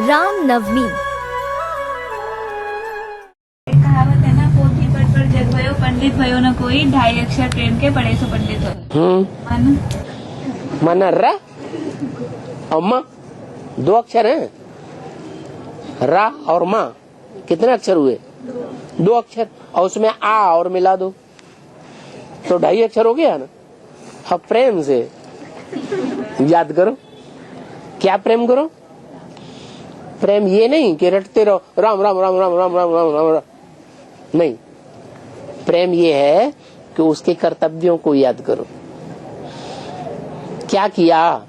रामनवमी। कहावत है ना, पोथी पर जग भयो पंडित भयो न कोई, 2.5 अक्षर प्रेम के पढ़े सो पंडित हो। मन र अम्मा 2 अक्षर हैं, रा और माँ कितने अक्षर हुए? 2 अक्षर, और उसमें आ और मिला दो तो 2.5 अक्षर हो गया ना। अब प्रेम से याद करो, क्या प्रेम करो? प्रेम ये नहीं कि रटते रहो राम राम राम राम राम राम राम राम, नहीं। प्रेम ये है कि उसके कर्तव्यों को याद करो, क्या किया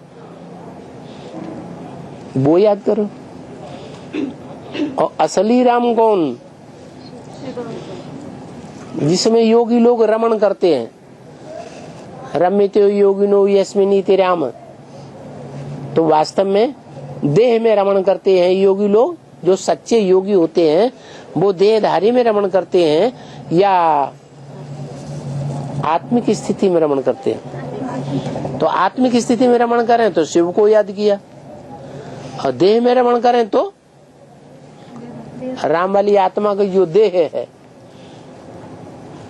वो याद करो। और असली राम कौन? जिसमें योगी लोग रमण करते हैं, रम्यते योगिनो यस्मिनीति राम, तो वास्तव में देह में रमण करते हैं योगी लोग। जो सच्चे योगी होते हैं वो देहधारी में रमण करते हैं या आत्मिक स्थिति में रमण करते हैं? तो आत्मिक स्थिति में रमण करें तो शिव को याद किया, और देह में रमण करें तो राम वाली आत्मा का जो देह है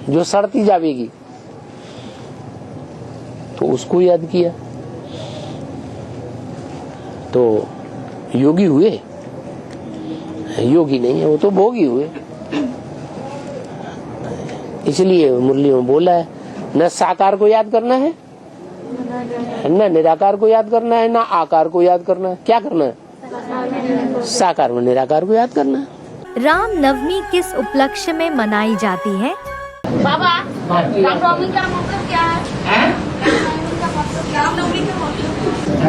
जो सड़ती जाएगी तो उसको याद किया, तो योगी हुए। योगी नहीं है वो तो भोगी हुए। इसलिए मुरली में बोला है, न साकार को याद करना है, न निराकार को याद करना है, न आकार को याद करना है। क्या करना है? साकार व निराकार को याद करना है। रामनवमी किस उपलक्ष्य में मनाई जाती है? बाबा, रामनवमी का मतलब क्या है?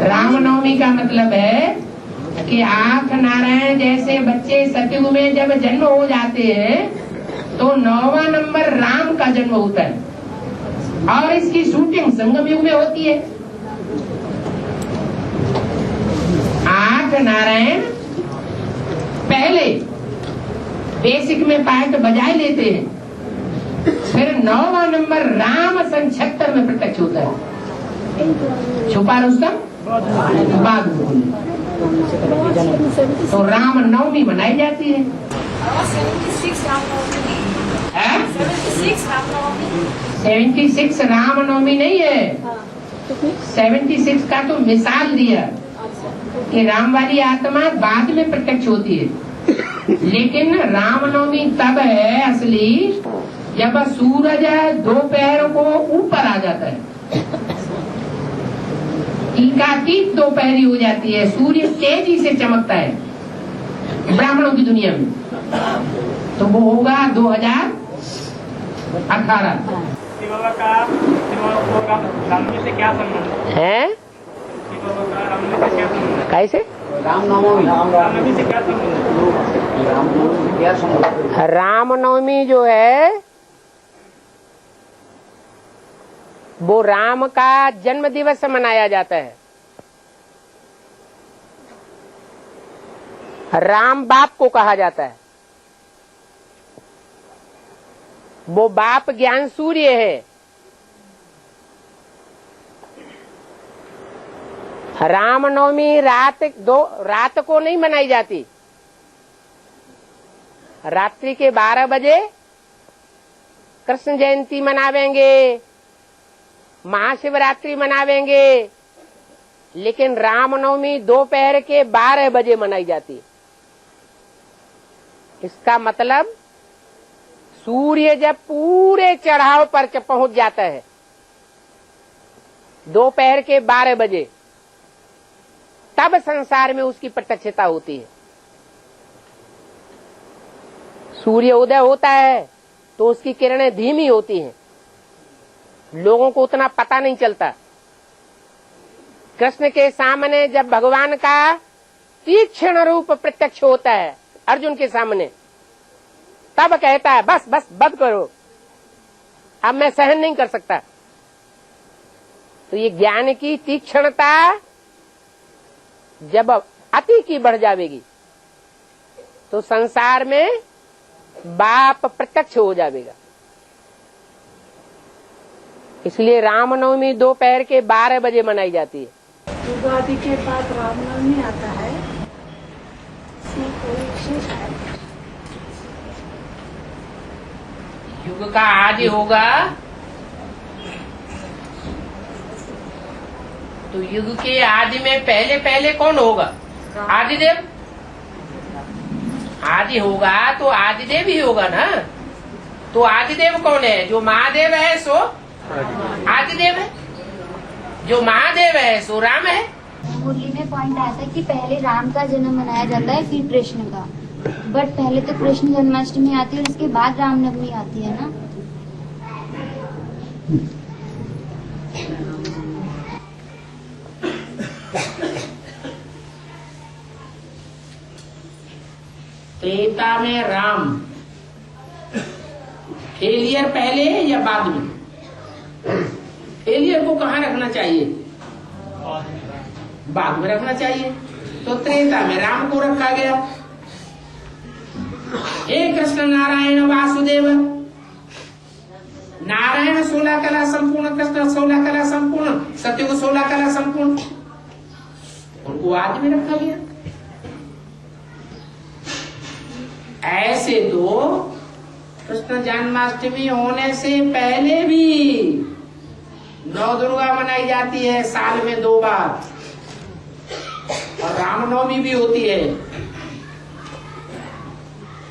रामनवमी का मतलब है कि आठ नारायण जैसे बच्चे सतयुग में जब जन्म हो जाते हैं तो 9वां नंबर राम का जन्म होता है, और इसकी शूटिंग संगम युग में होती है। 8 नारायण पहले बेसिक में पार्ट बजाए लेते हैं, फिर 9वां नंबर राम सन 76 में प्रत्यक्ष होता है। छुपा रुस्तम बाद में, तो राम नवमी मनाई जाती है। 76 रामनवमी नहीं है, 76 का तो मिसाल दिया कि राम वाली आत्मा बाद में प्रत्यक्ष होती है, लेकिन रामनवमी तब है असली जब सूरज 2 पैरों को ऊपर आ जाता है, एकातीत 2 पैरी हो जाती है, सूर्य तेजी से चमकता है ब्राह्मणों की दुनिया में, तो वो होगा 2018। से क्या संबंध है? कैसे? रामनवमी से क्या संबंध? रामनवमी जो है वो राम का जन्म दिवस मनाया जाता है। राम बाप को कहा जाता है, वो बाप ज्ञान सूर्य है। रामनवमी रात को नहीं मनाई जाती, रात्रि के 12 बजे कृष्ण जयंती मनावेंगे, महाशिवरात्रि मनावेंगे, लेकिन रामनवमी दोपहर के 12 बजे मनाई जाती है। इसका मतलब सूर्य जब पूरे चढ़ाव पर पहुंच जाता है दोपहर के 12 बजे, तब संसार में उसकी प्रत्यक्षता होती है। सूर्य उदय होता है तो उसकी किरणें धीमी होती हैं, लोगों को उतना पता नहीं चलता। कृष्ण के सामने जब भगवान का तीक्ष्ण रूप प्रत्यक्ष होता है अर्जुन के सामने, तब कहता है बस बस बंद करो, अब मैं सहन नहीं कर सकता। तो ये ज्ञान की तीक्ष्णता जब अति की बढ़ जाएगी तो संसार में बाप प्रत्यक्ष हो जाएगा। इसलिए रामनवमी दोपहर के 12 बजे मनाई जाती है। उगादि के बाद रामनवमी आता है। युग का आदि होगा तो युग के आदि में पहले पहले कौन होगा? आदिदेव। आदि होगा तो आदिदेव ही होगा ना। तो आदिदेव कौन है? जो महादेव है सो आदिदेव है, जो महादेव है सो राम है। मुरली में पॉइंट आया था कि पहले राम का जन्म मनाया जाता है फिर कृष्ण का, बट पहले तो कृष्ण जन्माष्टमी आती है और उसके बाद रामनवमी आती है ना। त्रेता में राम फेलियर पहले या बाद में? फेलियर को कहाँ रखना चाहिए? बाद में रखना चाहिए। तो त्रेता में राम को रखा गया। हे कृष्ण नारायण वासुदेव। नारायण 16 कला संपूर्ण, कृष्ण 16 कला संपूर्ण, सत्युग 16 कला संपूर्ण, उनको आदि में रखा गया। ऐसे तो कृष्ण जन्माष्टमी होने से पहले भी नौ दुर्गा मनाई जाती है साल में 2 बार, और रामनवमी भी होती है।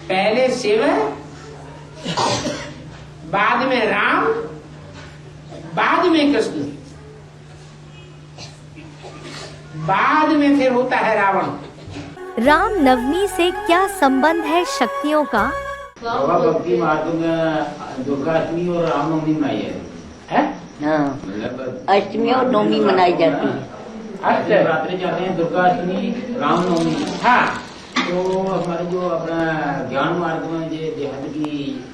पहले शिव, बाद में राम, बाद में कृष्ण, बाद में फिर होता है रावण। राम नवमी से क्या संबंध है शक्तियों का? बाबा भक्ति मार्ग में दुर्गाष्टमी और रामनवमी मनाई है। मतलब अष्टमी और नवमी मनाई जाती है। रात्रि जाते हैं, दुर्गाष्टमी रामनवमी। हाँ, तो हमारे जो अपना ज्ञान मार्ग में जो देहात की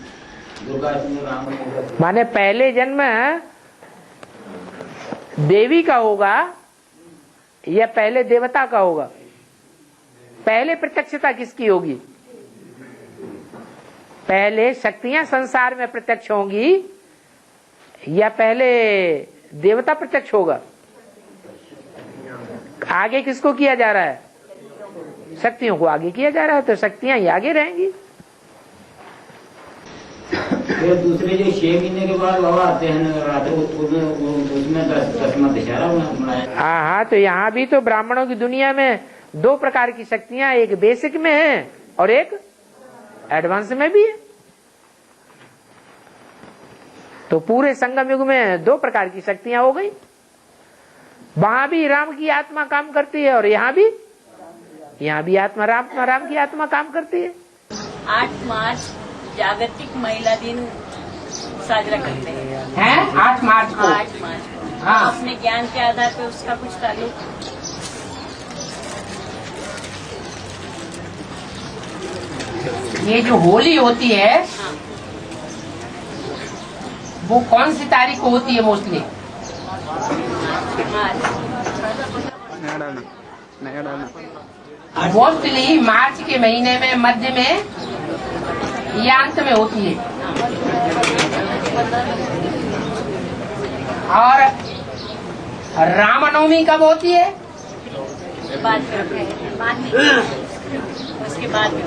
दुर्गाष्टमी रामनवमी, माने पहले जन्म देवी का होगा या पहले देवता का होगा? पहले प्रत्यक्षता किसकी होगी? पहले शक्तियां संसार में प्रत्यक्ष होंगी या पहले देवता प्रत्यक्ष होगा? आगे किसको किया जा रहा है? शक्तियों को आगे किया जा रहा है, तो शक्तियां ही आगे रहेंगी। फिर दूसरे जो 6 महीने के बाद बाबा आते हैं नवरात्र, उसमें 10वां दशहरा मनाया। हाँ, तो यहाँ भी तो ब्राह्मणों की दुनिया में 2 प्रकार की शक्तियां, एक बेसिक में है और एक एडवांस में भी है। तो पूरे संगम युग में 2 प्रकार की शक्तियां हो गई। वहां भी राम की आत्मा काम करती है और यहाँ भी आत्मा राम की आत्मा काम करती है। 8 मार्च जागतिक महिला दिन साजरा करते हैं। 8 मार्च को। 8 मार्च को। हाँ। अपने ज्ञान के आधार पे उसका कुछ ताल्लुक? ये जो होली होती है वो कौन सी तारीख को होती है मोस्टली? मोस्टली मार्च के महीने में, मध्य में या अंत में होती है। और रामनवमी कब होती है? बाद में उसके बाद में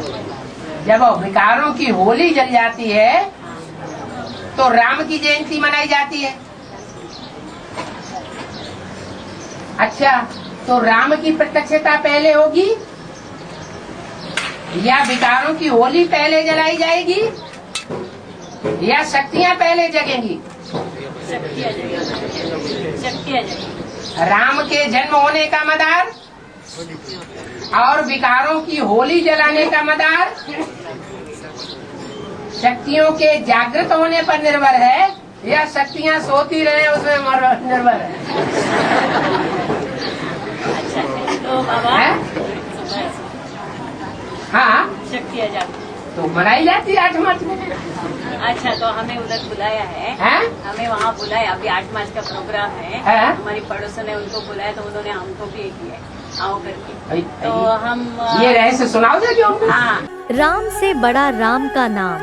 जब विकारों की होली जल जाती है तो राम की जयंती मनाई जाती है। अच्छा, तो राम की प्रत्यक्षता पहले होगी या विकारों की होली पहले जलाई जाएगी या शक्तियां पहले जगेंगी? शक्तियाँ जाएगी। राम के जन्म होने का मदार और विकारों की होली जलाने का मदार शक्तियों के जागृत होने पर निर्भर है या शक्तियां सोती रहे उसमें निर्भर है? अच्छा, तो बाबा हाँ, शक्तियाँ जाती तो मनाई जाती है 8 मार्च में। अच्छा, तो हमें उधर बुलाया है, हमें वहाँ बुलाया। अभी 8 मार्च का प्रोग्राम है, हमारी पड़ोसन ने उनको बुलाया तो उन्होंने हमको भी किया आओ करके। तो हम ये रहस्य सुनाओ जरा। हाँ, राम से बड़ा राम का नाम।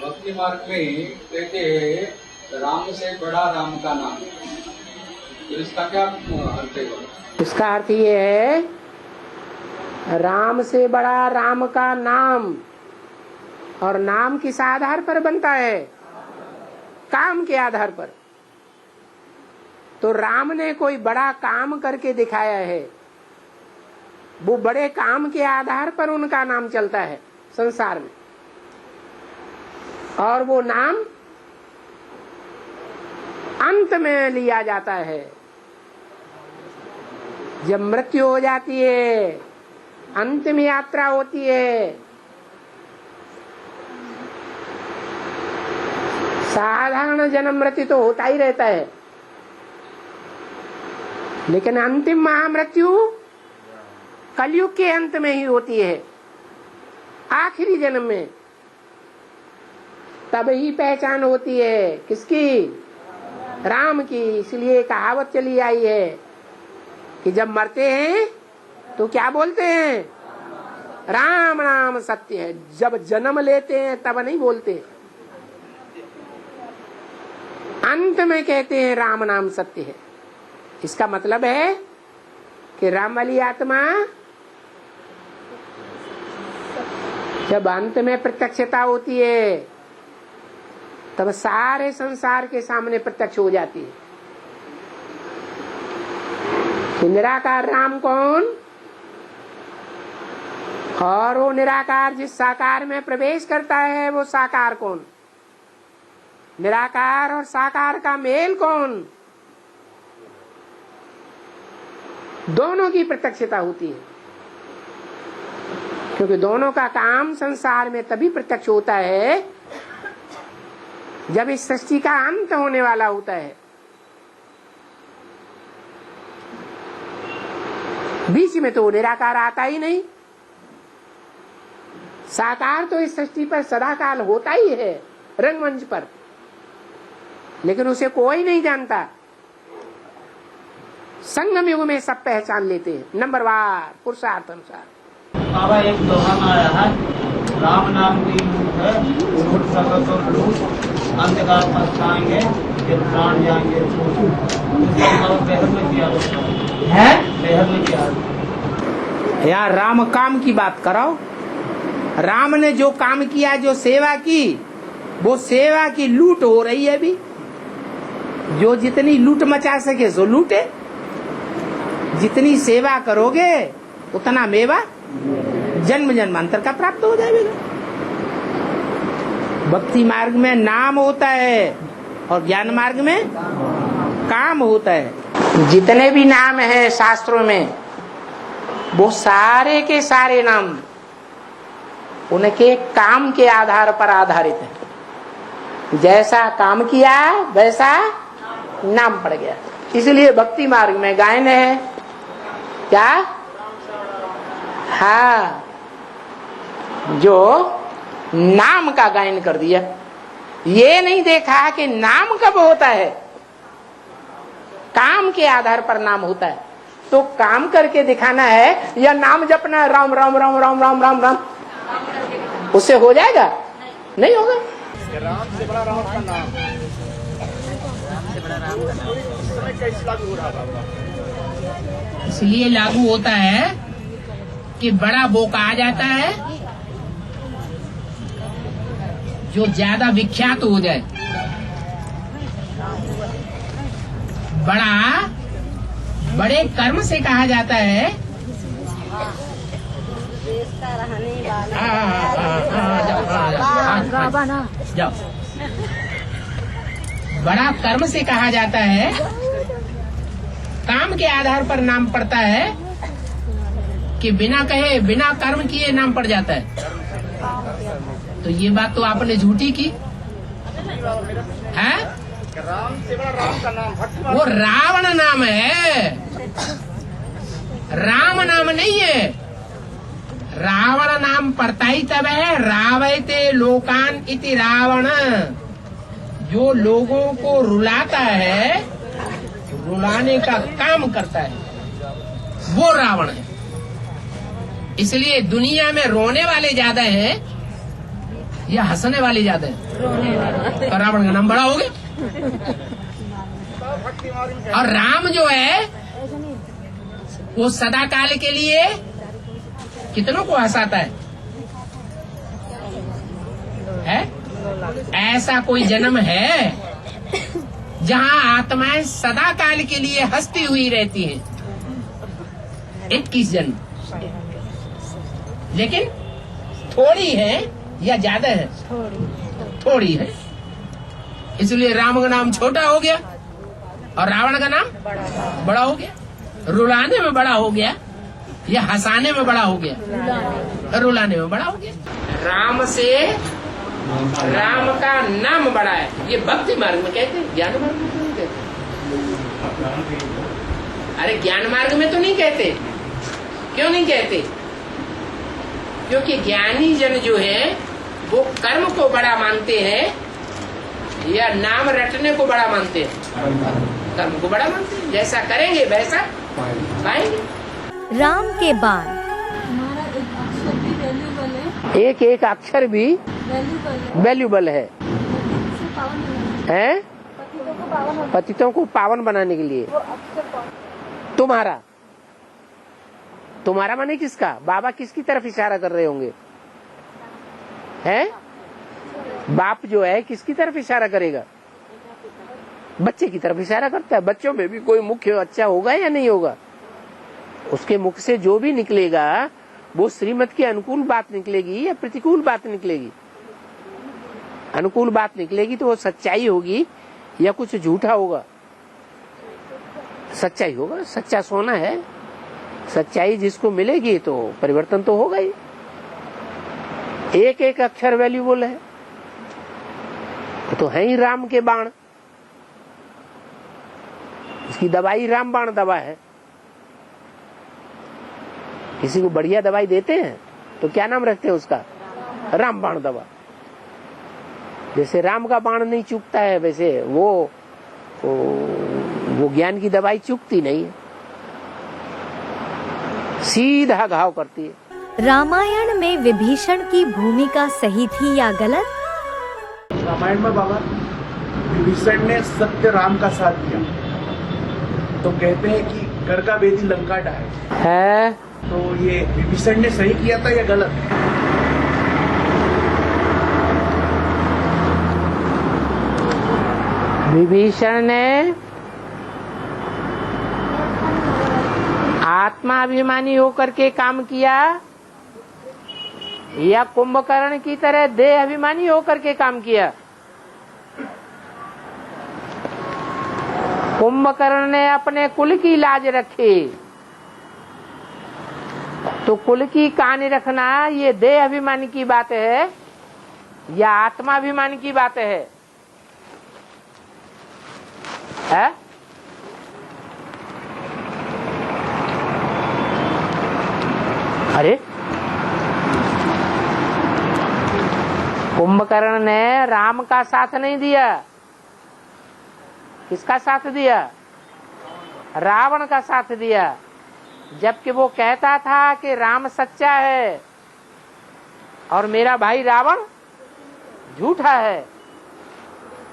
भक्ति मार्ग में कहते हैं राम से बड़ा राम का नाम, तो इसका क्या अर्थ है? इसका अर्थ ये है राम से बड़ा राम का नाम, और नाम किस आधार पर बनता है? काम के आधार पर। तो राम ने कोई बड़ा काम करके दिखाया है, वो बड़े काम के आधार पर उनका नाम चलता है संसार में, और वो नाम अंत में लिया जाता है। जब मृत्यु हो जाती है, अंतिम यात्रा होती है, साधारण जन्म मृत्यु तो होता ही रहता है, लेकिन अंतिम महामृत्यु कलयुग के अंत में ही होती है, आखिरी जन्म में। तब ही पहचान होती है किसकी? राम की। इसलिए कहावत चली आई है कि जब मरते हैं तो क्या बोलते हैं? राम नाम सत्य है। जब जन्म लेते हैं तब नहीं बोलते, अंत में कहते हैं राम नाम सत्य है। इसका मतलब है कि राम वाली आत्मा जब अंत में प्रत्यक्षता होती है तब सारे संसार के सामने प्रत्यक्ष हो जाती है कि निराकार राम कौन, और वो निराकार जिस साकार में प्रवेश करता है वो साकार कौन, निराकार और साकार का मेल कौन, दोनों की प्रत्यक्षता होती है। क्योंकि दोनों का काम संसार में तभी प्रत्यक्ष होता है जब इस सृष्टि का अंत होने वाला होता है। बीच में तो निराकार आता ही नहीं। साकार तो इस सृष्टि पर सदाकाल होता ही है रंगमंच पर, लेकिन उसे कोई नहीं जानता। संगम युग में सब पहचान लेते हैं नंबरवार पुरुषार्थ अनुसार। बाबा एक दोहा में आया है, राम नाम की लूट है, लूट सको तो लूट, अंधकार पछताएंगे जब प्राण जाएंगे। बेहद में किया है, बेहद में किया। यार राम काम की बात कराओ। राम ने जो काम किया, जो सेवा की, वो सेवा की लूट हो रही है अभी। जो जितनी लूट मचा सके सो लूटे, जितनी सेवा करोगे उतना मेवा जन्म जन्मांतर का प्राप्त हो जाएगा। भक्ति मार्ग में नाम होता है और ज्ञान मार्ग में काम होता है। जितने भी नाम है शास्त्रों में, वो सारे के सारे नाम उनके काम के आधार पर आधारित है। जैसा काम किया वैसा नाम पड़ गया। इसलिए भक्ति मार्ग में गायन है क्या? हाँ, जो नाम का गायन कर दिया। ये नहीं देखा कि नाम कब होता है, काम के आधार पर नाम होता है। तो काम करके दिखाना है या नाम जपना है राम राम राम राम राम राम राम, उससे हो जाएगा? नहीं होगा। राम से बड़ा राम का नाम, कैसे लागू हो रहा था? इसलिए लागू होता है कि बड़ा वो कहा जाता है जो ज्यादा विख्यात हो जाए। बड़ा बड़े कर्म से कहा जाता है। जाओ। बड़ा कर्म से कहा जाता है, काम के आधार पर नाम पड़ता है कि बिना कहे बिना कर्म किए नाम पड़ जाता है। तो ये बात तो आपने झूठी की है। राम से बड़ा राम का नाम, वो रावण नाम है, राम नाम नहीं है। रावण नाम पड़ता ही तब है, रावयते लोकान इति रावण, जो लोगों को रुलाता है, रुलाने का काम करता है, वो रावण है। इसलिए दुनिया में रोने वाले ज्यादा हैं या हंसने वाले ज्यादा हैं? तो रावण का नाम बड़ा हो गया। और राम जो है वो सदा काल के लिए कितनों को हंसाता है? ऐसा कोई जन्म है जहाँ आत्माएं सदा काल के लिए हंसती हुई रहती हैं? 21 जन्म, लेकिन थोड़ी है या ज्यादा है? थोड़ी है। इसलिए राम का नाम छोटा हो गया और रावण का नाम बड़ा हो गया। रुलाने में बड़ा हो गया या हंसाने में बड़ा हो गया? रुलाने में बड़ा हो गया। राम से राम का नाम बड़ा है, ये भक्ति मार्ग में कहते हैं, ज्ञान मार्ग में तो नहीं कहते। अरे ज्ञान मार्ग में तो नहीं कहते। क्यों नहीं कहते? क्योंकि ज्ञानी जन जो है वो कर्म को बड़ा मानते हैं या नाम रटने को बड़ा मानते हैं? कर्म को बड़ा मानते हैं। जैसा करेंगे वैसा पाएंगे। राम के बाण। हमारा एक अक्षर भी वैल्यूबल है, एक एक अक्षर भी वैल्यूबल है, हैं? पतितों को पावन बनाने के लिए। तुम्हारा तुम्हारा माने किसका? बाबा किसकी तरफ इशारा कर रहे होंगे? हैं? बाप जो है किसकी तरफ इशारा करेगा? बच्चे की तरफ इशारा करता है। बच्चों में भी कोई मुख्य अच्छा होगा या नहीं होगा? उसके मुख से जो भी निकलेगा वो श्रीमत के अनुकूल बात निकलेगी या प्रतिकूल बात निकलेगी? अनुकूल बात निकलेगी तो वो सच्चाई होगी या कुछ झूठा होगा? सच्चाई होगा। सच्चा सोना है, सच्चाई जिसको मिलेगी तो परिवर्तन तो होगा ही। एक एक अक्षर वैल्यूबल है तो है ही राम के बाण। इसकी दवाई रामबाण दवा है। किसी को बढ़िया दवाई देते हैं तो क्या नाम रखते हैं उसका? रामबाण दवा। जैसे राम का बाण नहीं चूकता है वैसे वो ज्ञान की दवाई चूकती नहीं है, सीधा घाव करती है। रामायण में विभीषण की भूमिका सही थी या गलत? रामायण में बाबा विभीषण ने सत्य राम का साथ दिया, तो कहते हैं कि घर का बेदी लंका ढाए है। तो ये विभीषण ने सही किया था या गलत? विभीषण ने आत्माभिमानी होकर के काम किया या कुंभकर्ण की तरह देह अभिमानी होकर के काम किया? कुंभकर्ण ने अपने कुल की लाज रखी, तो कुल की कहानी रखना ये देह अभिमानी की बात है या आत्माभिमानी की बात है? अरे कुंभकर्ण ने राम का साथ नहीं दिया, किसका साथ दिया? रावण का साथ दिया। जबकि वो कहता था कि राम सच्चा है और मेरा भाई रावण झूठा है,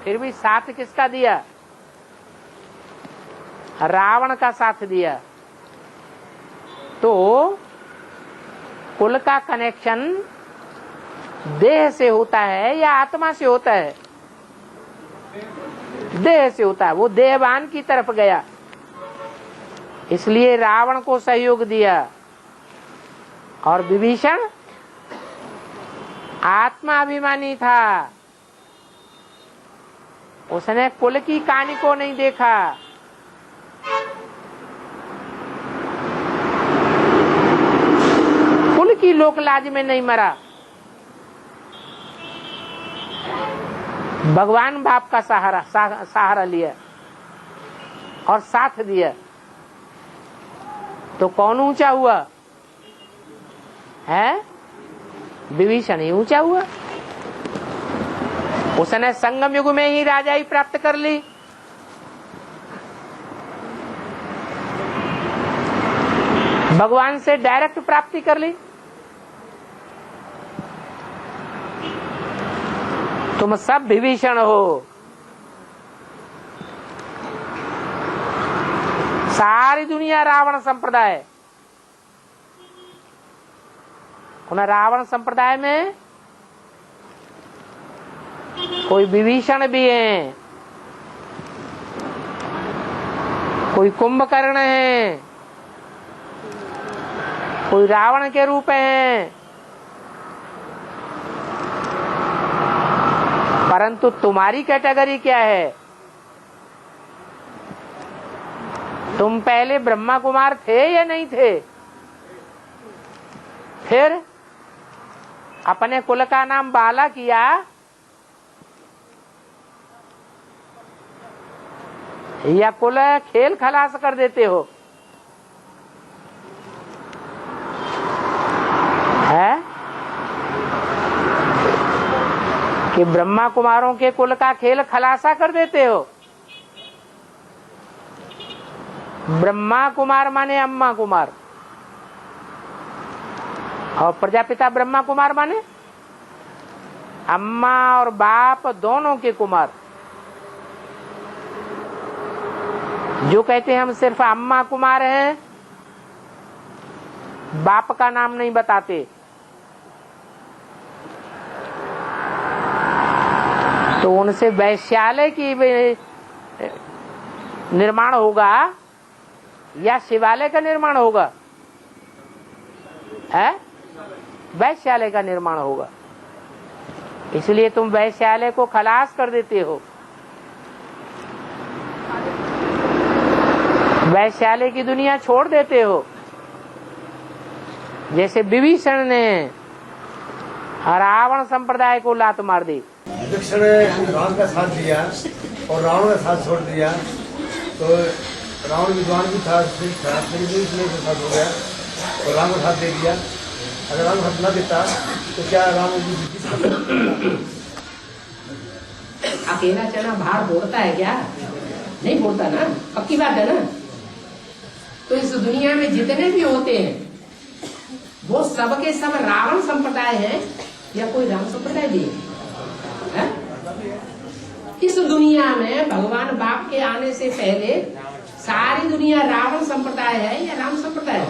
फिर भी साथ किसका दिया? रावण का साथ दिया। तो कुल का कनेक्शन देह से होता है या आत्मा से होता है? देह से होता है। वो देहवान की तरफ गया, इसलिए रावण को सहयोग दिया। और विभीषण आत्माभिमानी था, उसने कुल की कहानी को नहीं देखा। कुल की लोकलाज में नहीं मरा। भगवान बाप का सहारा लिया और साथ दिया, तो कौन ऊंचा हुआ है? विभीषण ही ऊंचा हुआ। उसने संगम युग में ही राजाई प्राप्त कर ली। भगवान से डायरेक्ट प्राप्ति कर ली। तुम सब विभीषण हो। सारी दुनिया रावण संप्रदाय, उन्हें रावण संप्रदाय में कोई विभीषण भी है, कोई कुंभकर्ण है, कोई रावण के रूप है, परंतु तुम्हारी कैटेगरी क्या है? तुम पहले ब्रह्मा कुमार थे या नहीं थे? फिर अपने कुल का नाम बाला किया, या कुल खेल खलास कर देते हो? है कि ब्रह्मा कुमारों के कुल का खेल खलासा कर देते हो? ब्रह्मा कुमार माने अम्मा कुमार, और प्रजापिता ब्रह्मा कुमार माने अम्मा और बाप दोनों के कुमार। जो कहते हैं हम सिर्फ अम्मा कुमार हैं, बाप का नाम नहीं बताते, तो उनसे वैश्यालय की निर्माण होगा या शिवालय का निर्माण होगा? है वैश्यालय का निर्माण होगा। इसलिए तुम वैश्यालय को खलास कर देते हो। वैश्यालय की दुनिया छोड़ देते हो। जैसे विभीषण ने रावण संप्रदाय को लात मार दी। विभीषण ने राम का साथ दिया और रावण का साथ छोड़ दिया, तो रावण विद्वान भी था, इसलिए साथ हो गया और राम का साथ दे दिया। अगर राम का साथ न देता तो क्या राम अकेला चना भार फोड़ता है क्या? नहीं फोड़ता ना, पक्की बात है ना। तो इस दुनिया में जितने भी होते हैं वो सब के सब रावण संप्रदाय है या कोई राम संप्रदाय भी है? इस दुनिया में भगवान बाप के आने से पहले सारी दुनिया रावण संप्रदाय है या राम संप्रदाय है?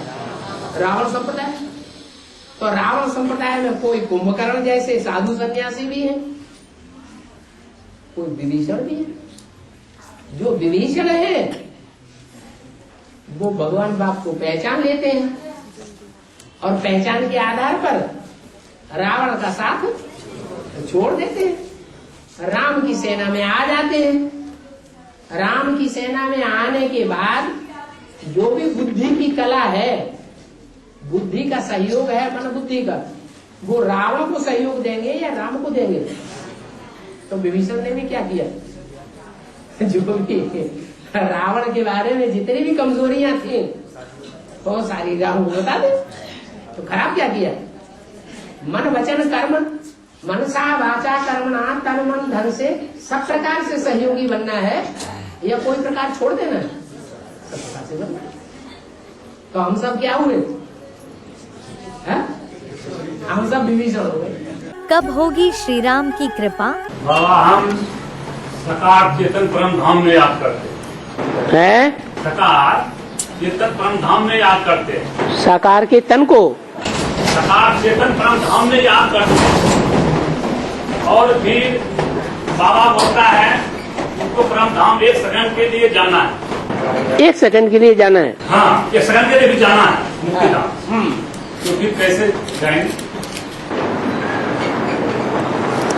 रावण संप्रदाय। तो रावण संप्रदाय में कोई कुंभकर्ण जैसे साधु सन्यासी भी है, कोई विभीषण भी है। जो विभीषण है वो भगवान बाप को पहचान लेते हैं और पहचान के आधार पर रावण का साथ छोड़ देते हैं, राम की सेना में आ जाते हैं। राम की सेना में आने के बाद जो भी बुद्धि की कला है, बुद्धि का सहयोग है, मन बुद्धि का, वो रावण को सहयोग देंगे या राम को देंगे? तो विभीषण ने भी क्या किया? जो भी रावण के बारे में जितनी भी कमजोरियां थी वो सारी राम को बता दे। तो खराब क्या किया? मन वचन कर्म, मनसा वाचा कर्मणा तन मन धन से सब प्रकार से सहयोगी बनना है या कोई प्रकार छोड़ देना है? सब प्रकार से बनना है। तो हम सब क्या हुए? हम सब विभीषण हो गए। कब होगी श्री राम की कृपा? बाबा हम सकार चेतन परम धाम में याद करते हैं। सकार चेतन परम धाम में याद करते हैं। साकार के तन को सकार चेतन परम धाम में याद करते हैं। और फिर बाबा बोलता है उनको परम धाम 1 सेकंड के लिए जाना है। 1 सेकंड के लिए जाना है? हाँ, 1 सेकंड के लिए भी जाना है मुक्ति धाम। तो फिर कैसे जाएंगे?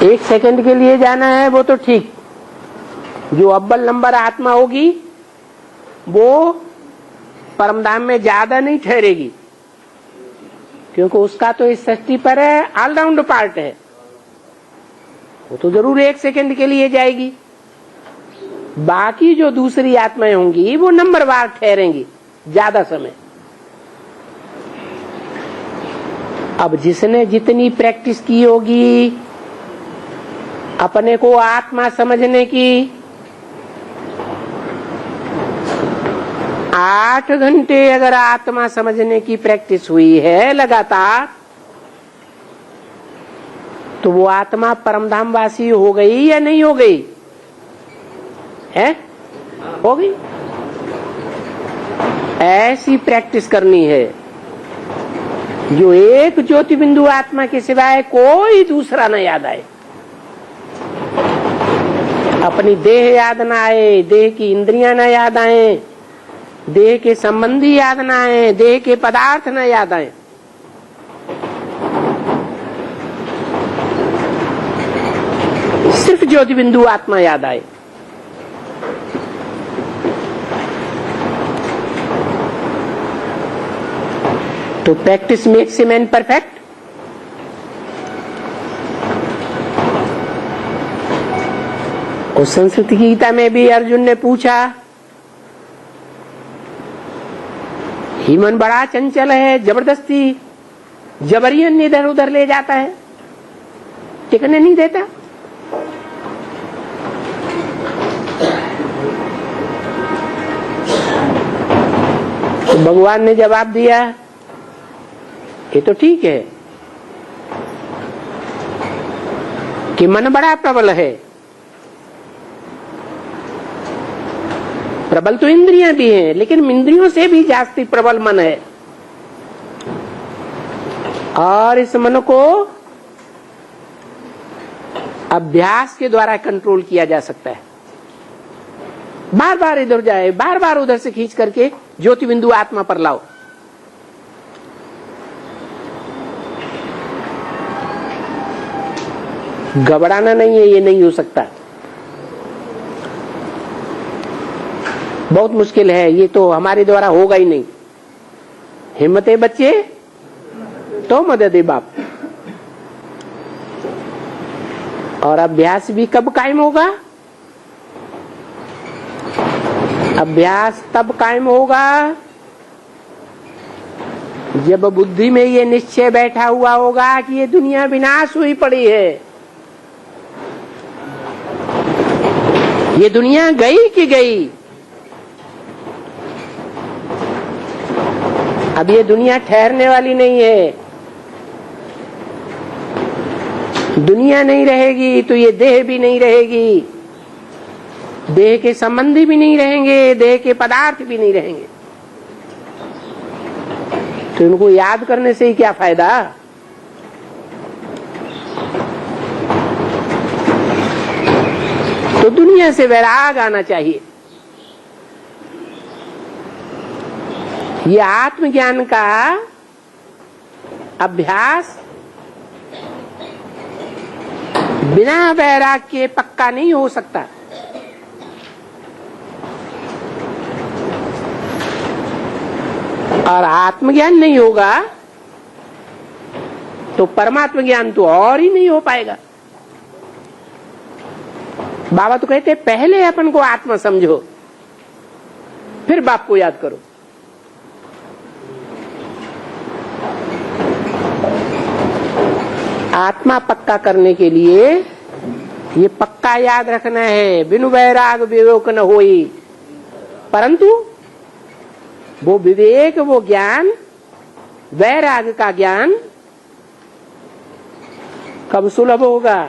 1 सेकंड के लिए जाना है वो तो ठीक। जो अव्वल नंबर आत्मा होगी वो परमधाम में ज्यादा नहीं ठहरेगी, क्योंकि उसका तो इस सृष्टि पर ऑलराउंड पार्ट है। वो तो जरूर 1 सेकंड के लिए जाएगी। बाकी जो दूसरी आत्माएं होंगी वो नंबरवार ठहरेंगी ज्यादा समय। अब जिसने जितनी प्रैक्टिस की होगी अपने को आत्मा समझने की, 8 घंटे अगर आत्मा समझने की प्रैक्टिस हुई है लगातार, तो वो आत्मा परमधाम वासी हो गई या नहीं हो गई? है? हो गई। ऐसी प्रैक्टिस करनी है। जो एक ज्योति बिंदु आत्मा के सिवाय कोई दूसरा न याद आए, अपनी देह याद न आए, देह की इंद्रियां न याद आए, देह के संबंधी याद न आए, देह के पदार्थ न याद आए, सिर्फ ज्योति बिंदु आत्मा याद आए। तो practice makes a man perfect. और संस्कृत गीता में भी अर्जुन ने पूछा, ही मन बड़ा चंचल है, जबरदस्ती जबरियन इधर उधर ले जाता है, टिकने नहीं देता। तो भगवान ने जवाब दिया, ये तो ठीक है कि मन बड़ा प्रबल है, प्रबल तो इंद्रियां भी हैं, लेकिन इंद्रियों से भी जास्ती प्रबल मन है। और इस मन को अभ्यास के द्वारा कंट्रोल किया जा सकता है। बार बार इधर जाए, बार बार उधर से खींच करके ज्योति बिंदु आत्मा पर लाओ। घबराना नहीं है, ये नहीं हो सकता, बहुत मुश्किल है, ये तो हमारे द्वारा होगा ही नहीं। हिम्मत है बच्चे तो मदद है बाप। और अभ्यास भी कब कायम होगा? अभ्यास तब कायम होगा जब बुद्धि में ये निश्चय बैठा हुआ होगा कि ये दुनिया विनाश हुई पड़ी है, ये दुनिया गई कि गई, अब ये दुनिया ठहरने वाली नहीं है। दुनिया नहीं रहेगी तो ये देह भी नहीं रहेगी, देह के संबंधी भी नहीं रहेंगे, देह के पदार्थ भी नहीं रहेंगे। तो इनको याद करने से ही क्या फायदा? तो दुनिया से वैराग आना चाहिए। ये आत्मज्ञान का अभ्यास बिना वैराग के पक्का नहीं हो सकता। और आत्मज्ञान नहीं होगा तो परमात्म ज्ञान तो और ही नहीं हो पाएगा। बाबा तो कहते पहले अपन को आत्मा समझो, फिर बाप को याद करो। आत्मा पक्का करने के लिए ये पक्का याद रखना है, बिनु वैराग विवेक न होई। परंतु वो विवेक, वो ज्ञान, वैराग का ज्ञान कब सुलभ होगा?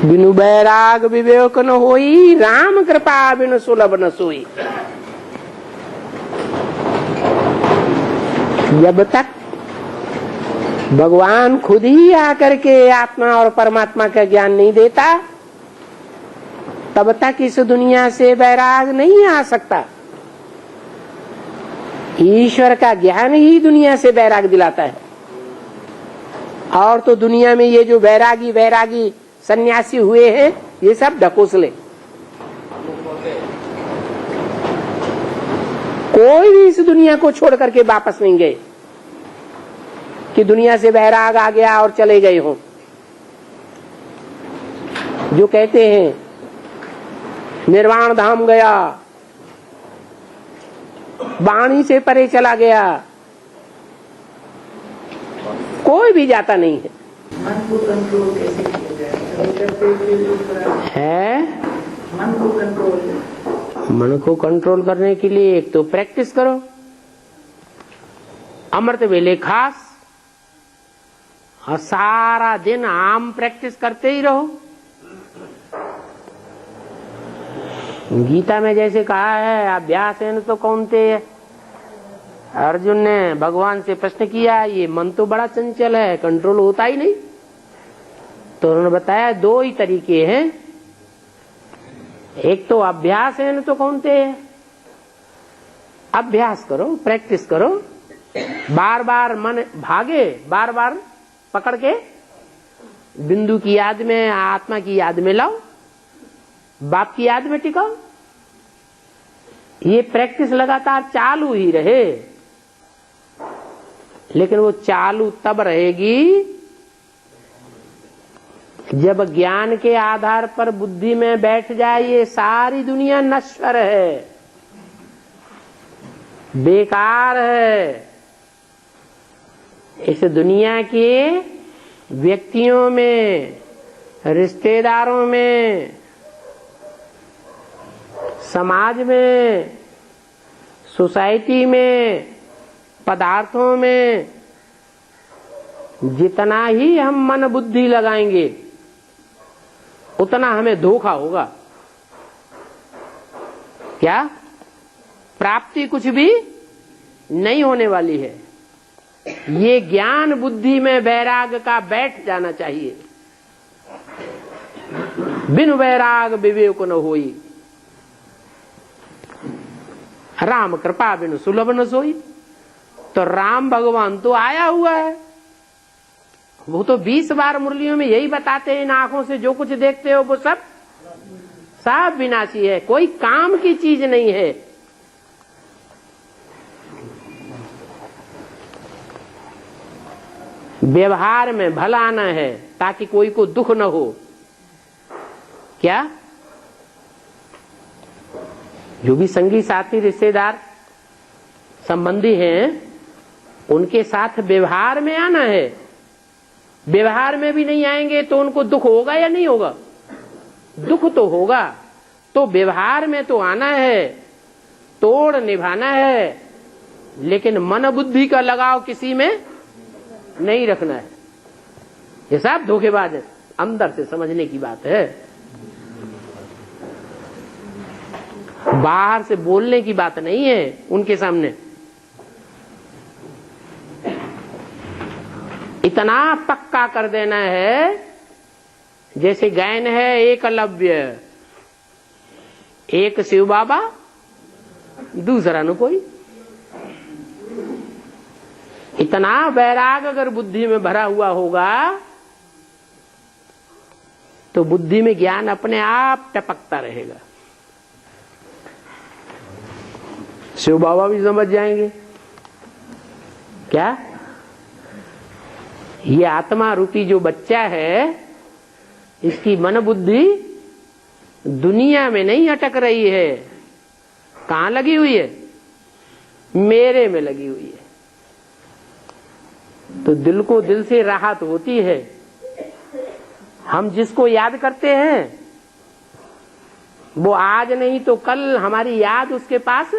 बिनु वैराग विवेक न होई, राम कृपा बिनु सुलभ न सोई। जब तक भगवान खुद ही आकर के आत्मा और परमात्मा का ज्ञान नहीं देता, तब तक इस दुनिया से वैराग नहीं आ सकता। ईश्वर का ज्ञान ही दुनिया से वैराग दिलाता है। और तो दुनिया में ये जो वैरागी सन्यासी हुए हैं, ये सब ढकोसले। कोई भी इस दुनिया को छोड़ करके वापस नहीं गए कि दुनिया से वैराग आ गया और चले गए हों। जो कहते हैं निर्वाण धाम गया, वाणी से परे चला गया, कोई भी जाता नहीं है। मन को कंट्रोल कैसे किया है? मन को कंट्रोल, मन को कंट्रोल करने के लिए एक तो प्रैक्टिस करो, अमृत वेले खास, और सारा दिन आम प्रैक्टिस करते ही रहो। गीता में जैसे कहा है अभ्यास है तो कौनते है। अर्जुन ने भगवान से प्रश्न किया, ये मन तो बड़ा चंचल है, कंट्रोल होता ही नहीं। तो उन्होंने बताया दो ही तरीके हैं, एक तो अभ्यास है तो कौनते है। अभ्यास करो, प्रैक्टिस करो, बार बार मन भागे, बार बार पकड़ के बिंदु की याद में, आत्मा की याद में लाओ, बाप की याद में टिकाओ। ये प्रैक्टिस लगातार चालू ही रहे, लेकिन वो चालू तब रहेगी जब ज्ञान के आधार पर बुद्धि में बैठ जाए ये सारी दुनिया नश्वर है, बेकार है। इस दुनिया के व्यक्तियों में, रिश्तेदारों में, समाज में, सोसाइटी में, पदार्थों में जितना ही हम मन बुद्धि लगाएंगे उतना हमें धोखा होगा। क्या प्राप्ति कुछ भी नहीं होने वाली है। ये ज्ञान बुद्धि में वैराग का बैठ जाना चाहिए। बिन वैराग विवेक न होई, राम कृपा बिन सुलभ न सोई। तो राम भगवान तो आया हुआ है, वो तो 20 बार मुरलियों में यही बताते हैं, इन आंखों से जो कुछ देखते हो वो सब विनाशी है, कोई काम की चीज नहीं है। व्यवहार में भला आना है ताकि कोई को दुख न हो। क्या जो भी संगी साथी रिश्तेदार संबंधी हैं उनके साथ व्यवहार में आना है। व्यवहार में भी नहीं आएंगे तो उनको दुख होगा या नहीं होगा? दुख तो होगा। तो व्यवहार में तो आना है, तोड़ निभाना है, लेकिन मन बुद्धि का लगाव किसी में नहीं रखना है। ये सब धोखेबाज है, अंदर से समझने की बात है, बाहर से बोलने की बात नहीं है उनके सामने। इतना पक्का कर देना है जैसे गायन है एकलव्य, एक शिव बाबा दूसरा न कोई। इतना वैराग अगर बुद्धि में भरा हुआ होगा तो बुद्धि में ज्ञान अपने आप टपकता रहेगा। शिव बाबा भी समझ जाएंगे क्या ये आत्मा रूपी जो बच्चा है इसकी मन बुद्धि दुनिया में नहीं अटक रही है। कहां लगी हुई है? मेरे में लगी हुई है। तो दिल को दिल से राहत होती है। हम जिसको याद करते हैं वो आज नहीं तो कल हमारी याद उसके पास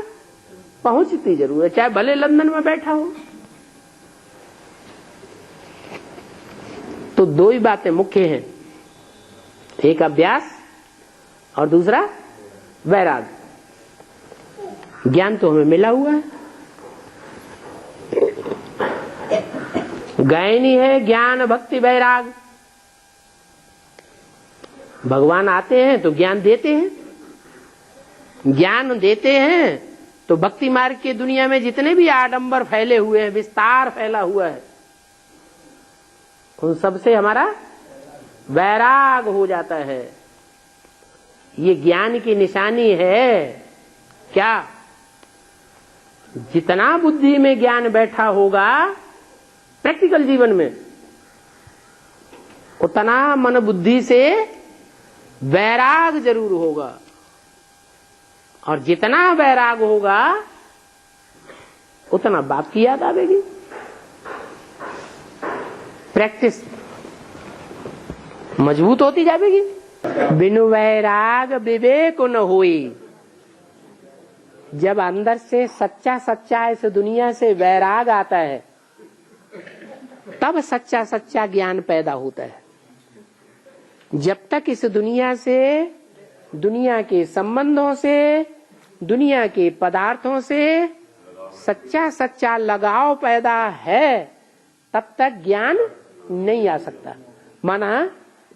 पहुंचती जरूर है, चाहे भले लंदन में बैठा हो। तो दो ही बातें मुख्य हैं, एक अभ्यास और दूसरा वैराग। ज्ञान तो हमें मिला हुआ है, गायनी है ज्ञान भक्ति वैराग। भगवान आते हैं तो ज्ञान देते हैं, ज्ञान देते हैं तो भक्ति मार्ग की दुनिया में जितने भी आडंबर फैले हुए हैं, विस्तार फैला हुआ है, उन सबसे हमारा वैराग हो जाता है। ये ज्ञान की निशानी है। क्या जितना बुद्धि में ज्ञान बैठा होगा प्रैक्टिकल जीवन में, उतना मन बुद्धि से वैराग जरूर होगा। और जितना वैराग होगा उतना बाप की याद आवेगी। प्रैक्टिस मजबूत होती जाएगी। बिनु वैराग विवेक न होई। जब अंदर से सच्चा सच्चा इस दुनिया से वैराग आता है तब सच्चा सच्चा ज्ञान पैदा होता है। जब तक इस दुनिया से दुनिया के संबंधों से, दुनिया के पदार्थों से सच्चा सच्चा लगाव पैदा है, तब तक ज्ञान नहीं आ सकता। माना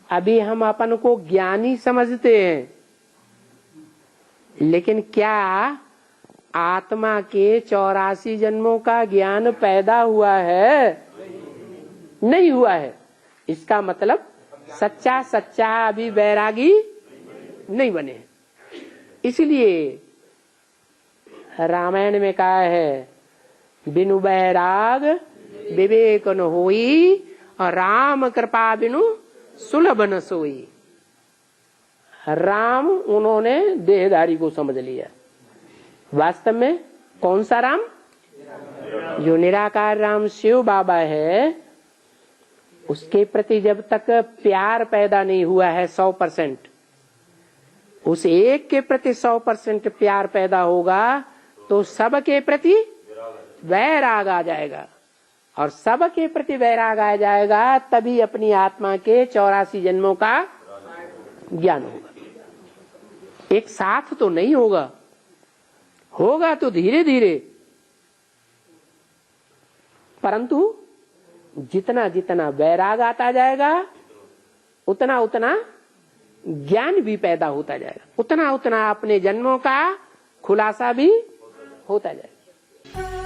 अभी हम अपन को ज्ञानी समझते हैं, लेकिन क्या आत्मा के 84 जन्मों का ज्ञान पैदा हुआ है? नहीं हुआ है। इसका मतलब सच्चा सच्चा अभी वैरागी नहीं बने। इसलिए रामायण में कहा है, बिनु बैराग विवेक न होई, और राम कृपा बिनु सुलभ न सोई। राम उन्होंने देहधारी को समझ लिया। वास्तव में कौन सा राम? जो निराकार राम शिव बाबा है, उसके प्रति जब तक प्यार पैदा नहीं हुआ है 100%, उस एक के प्रति 100% प्यार पैदा होगा तो सबके प्रति वैराग आ जाएगा, और सबके प्रति वैराग आ जाएगा तभी अपनी आत्मा के 84 जन्मों का ज्ञान होगा। एक साथ तो नहीं होगा, होगा तो धीरे धीरे, परंतु जितना जितना वैराग आता जाएगा उतना उतना ज्ञान भी पैदा होता जाएगा, उतना उतना अपने जन्मों का खुलासा भी होता जाएगा।